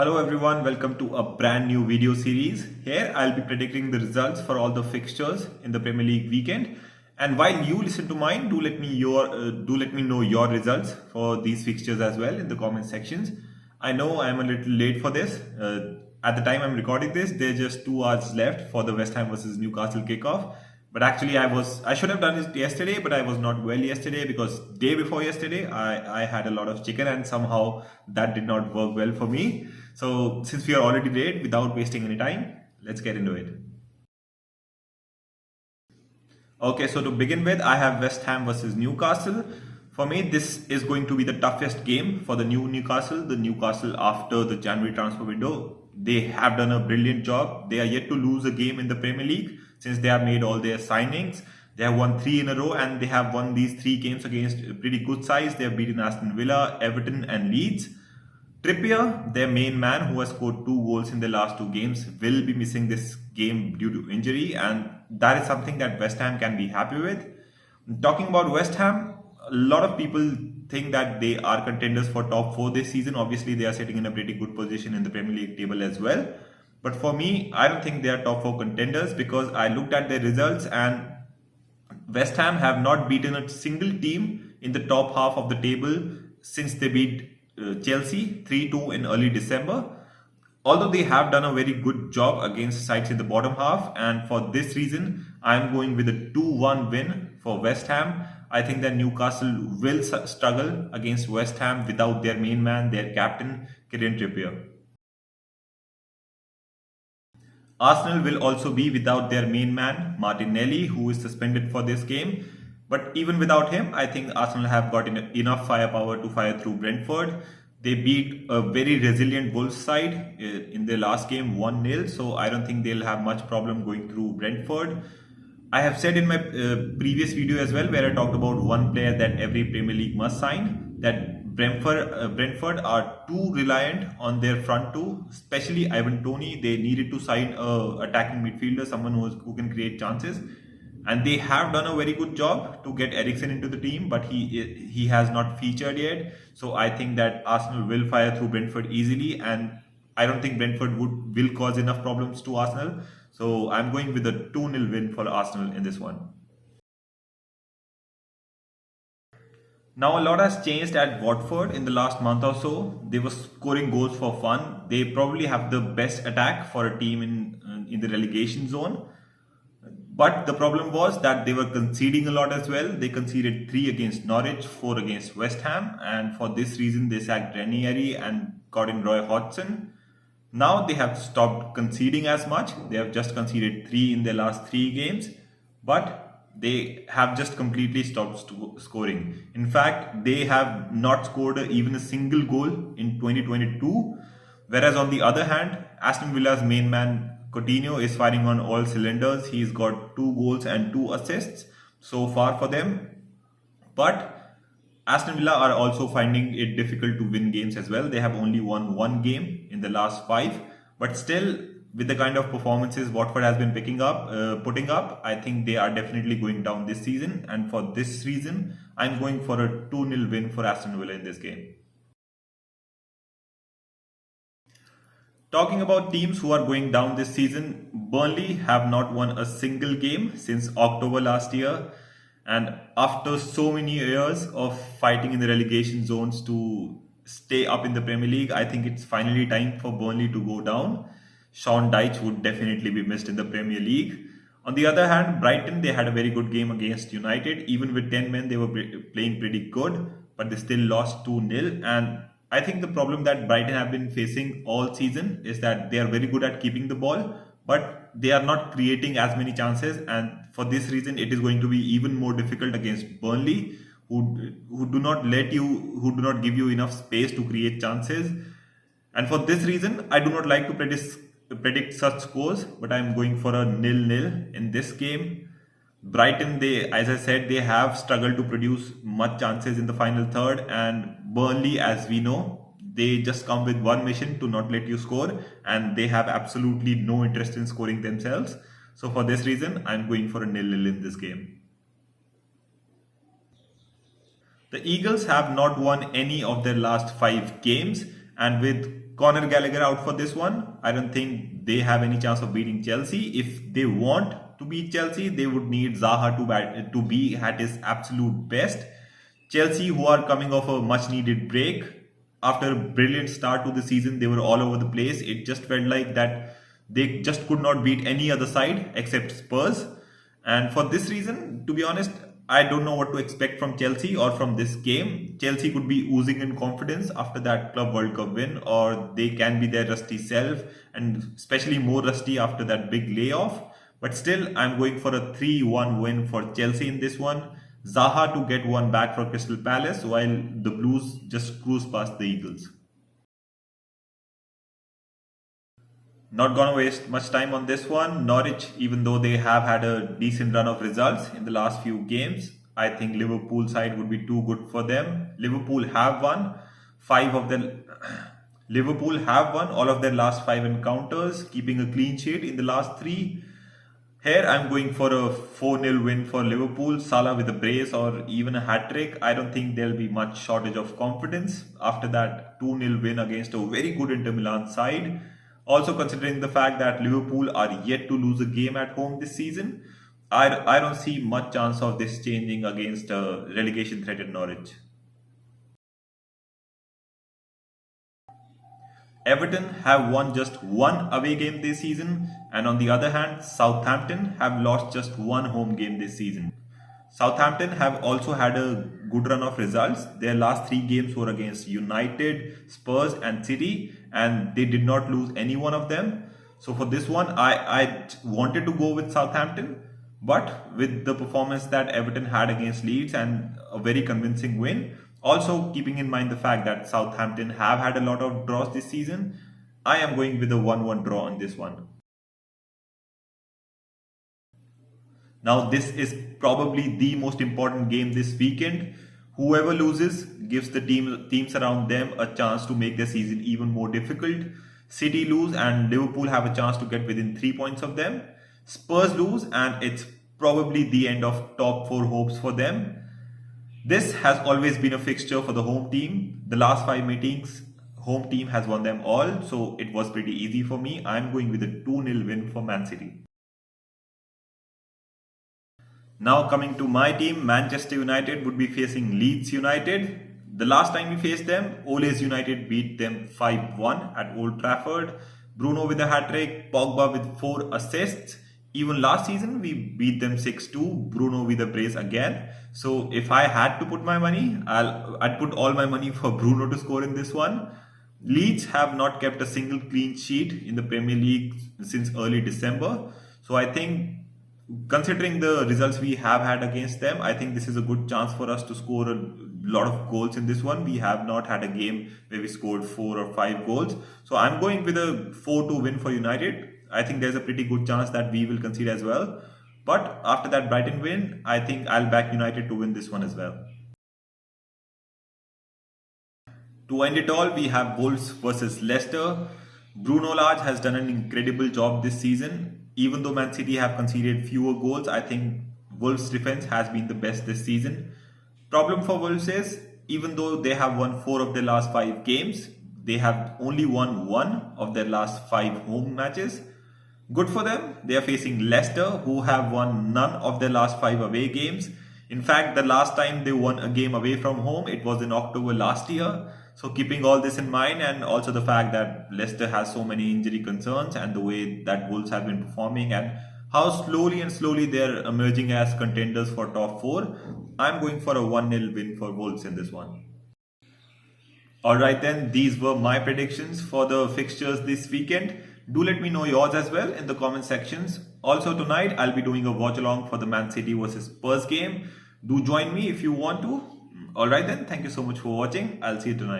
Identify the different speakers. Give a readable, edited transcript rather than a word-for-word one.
Speaker 1: Hello everyone, welcome to a brand new video series. Here I'll be predicting the results for all the fixtures in the Premier League weekend. And while you listen to mine, do let me know your results for these fixtures as well in the comment sections. I know I'm a little late for this. At the time I'm recording this, there's just 2 hours left for the West Ham versus Newcastle kickoff. But actually, I should have done it yesterday, but I was not well yesterday because day before yesterday, I had a lot of chicken and somehow that did not work well for me. So since we are already late, without wasting any time, let's get into it. Okay, so to begin with, I have West Ham versus Newcastle. For me, this is going to be the toughest game for the new Newcastle. The Newcastle after the January transfer window, they have done a brilliant job. They are yet to lose a game in the Premier League since they have made all their signings. They have won 3 in a row and they have won these 3 games against pretty good sides. They have beaten Aston Villa, Everton and Leeds. Trippier, their main man who has scored 2 goals in the last 2 games, will be missing this game due to injury, and that is something that West Ham can be happy with. Talking about West Ham, a lot of people think that they are contenders for top 4 this season. Obviously, they are sitting in a pretty good position in the Premier League table as well. But for me, I don't think they are top 4 contenders because I looked at their results and West Ham have not beaten a single team in the top half of the table since they beat Chelsea 3-2 in early December. Although they have done a very good job against sides in the bottom half, and for this reason, I am going with a 2-1 win for West Ham. I think that Newcastle will struggle against West Ham without their main man, their captain, Kieran Trippier. Arsenal will also be without their main man, Martinelli, who is suspended for this game. But even without him, I think Arsenal have got enough firepower to fire through Brentford. They beat a very resilient Wolves side in their last game 1-0, so I don't think they'll have much problem going through Brentford. I have said in my previous video as well, where I talked about one player that every Premier League must sign, that Brentford are too reliant on their front two, especially Ivan Toney. They needed to sign a attacking midfielder, someone who can create chances, and they have done a very good job to get Eriksen into the team, but he has not featured yet. So I think that Arsenal will fire through Brentford easily, and I don't think Brentford will cause enough problems to Arsenal. So I'm going with a 2-0 win for Arsenal in this one. Now a lot has changed at Watford in the last month or so. They were scoring goals for fun. They probably have the best attack for a team in the relegation zone. But the problem was that they were conceding a lot as well. They conceded 3 against Norwich, 4 against West Ham, and for this reason they sacked Ranieri and got in Roy Hodgson. Now they have stopped conceding as much. They have just conceded 3 in their last 3 games, but they have just completely stopped scoring. In fact, they have not scored even a single goal in 2022. Whereas on the other hand, Aston Villa's main man Coutinho is firing on all cylinders. He's got 2 goals and 2 assists so far for them. But Aston Villa are also finding it difficult to win games as well. They have only won 1 game in the last 5. But still, with the kind of performances Watford has been putting up, I think they are definitely going down this season. And for this reason, I'm going for a 2-0 win for Aston Villa in this game. Talking about teams who are going down this season, Burnley have not won a single game since October last year. And after so many years of fighting in the relegation zones to stay up in the Premier League, I think it's finally time for Burnley to go down. Sean Dyche would definitely be missed in the Premier League. On the other hand, Brighton, they had a very good game against United. Even with 10 men, they were playing pretty good, but they still lost 2-0. And I think the problem that Brighton have been facing all season is that they are very good at keeping the ball, but they are not creating as many chances. And for this reason, it is going to be even more difficult against Burnley, who do not give you enough space to create chances. And for this reason, I do not like to predict such scores, but I am going for a 0-0 in this game. Brighton, as I said, they have struggled to produce much chances in the final third, and Burnley, as we know, they just come with one mission: to not let you score, and they have absolutely no interest in scoring themselves. So for this reason, I'm going for a 0-0 in this game. The Eagles have not won any of their last 5 games, and with Conor Gallagher out for this one. I don't think they have any chance of beating Chelsea. If they want to beat Chelsea, they would need Zaha to be at his absolute best. Chelsea, who are coming off a much needed break after a brilliant start to the season, they were all over the place. It just felt like that they just could not beat any other side except Spurs. And for this reason, to be honest, I don't know what to expect from Chelsea or from this game. Chelsea could be oozing in confidence after that Club World Cup win, or they can be their rusty self, and especially more rusty after that big layoff. But still, I'm going for a 3-1 win for Chelsea in this one. Zaha to get one back for Crystal Palace, while the Blues just cruise past the Eagles. Not gonna waste much time on this one. Norwich, even though they have had a decent run of results in the last few games, I think Liverpool side would be too good for them. Liverpool have won Liverpool have won all of their last 5 encounters, keeping a clean sheet in the last three. Here I'm going for a 4-0 win for Liverpool, Salah with a brace or even a hat-trick. I don't think there'll be much shortage of confidence after that 2-0 win against a very good Inter Milan side. Also considering the fact that Liverpool are yet to lose a game at home this season, I don't see much chance of this changing against a relegation threatened Norwich. Everton have won just one away game this season, and on the other hand, Southampton have lost just one home game this season. Southampton have also had a good run of results. Their last three games were against United, Spurs, and City, and they did not lose any one of them. So for this one, I wanted to go with Southampton, but with the performance that Everton had against Leeds and a very convincing win, also keeping in mind the fact that Southampton have had a lot of draws this season, I am going with a 1-1 draw on this one. Now this is probably the most important game this weekend. Whoever loses gives the teams around them a chance to make their season even more difficult. City lose and Liverpool have a chance to get within 3 points of them. Spurs lose and it's probably the end of top 4 hopes for them. This has always been a fixture for the home team. The last 5 meetings, home team has won them all, so it was pretty easy for me. I'm going with a 2-0 win for Man City. Now coming to my team, Manchester United would be facing Leeds United. The last time we faced them, Ole's United beat them 5-1 at Old Trafford. Bruno with a hat-trick, Pogba with 4 assists. Even last season, we beat them 6-2, Bruno with a brace again. So if I had to put my money, I'd put all my money for Bruno to score in this one. Leeds have not kept a single clean sheet in the Premier League since early December. So I think, considering the results we have had against them, I think this is a good chance for us to score a lot of goals in this one. We have not had a game where we scored 4 or 5 goals. So I'm going with a 4-2 win for United. I think there's a pretty good chance that we will concede as well. But after that Brighton win, I think I'll back United to win this one as well. To end it all, we have Wolves versus Leicester. Bruno Lage has done an incredible job this season. Even though Man City have conceded fewer goals, I think Wolves' defense has been the best this season. Problem for Wolves is, even though they have won 4 of their last 5 games, they have only won 1 of their last 5 home matches. Good for them. They are facing Leicester, who have won none of their last 5 away games. In fact, the last time they won a game away from home, it was in October last year. So keeping all this in mind, and also the fact that Leicester has so many injury concerns and the way that Wolves have been performing and how slowly they're emerging as contenders for top 4, I'm going for a 1-0 win for Wolves in this one. Alright then, these were my predictions for the fixtures this weekend. Do let me know yours as well in the comment sections. Also tonight, I'll be doing a watch along for the Man City versus Spurs game. Do join me if you want to. Alright then, thank you so much for watching. I'll see you tonight.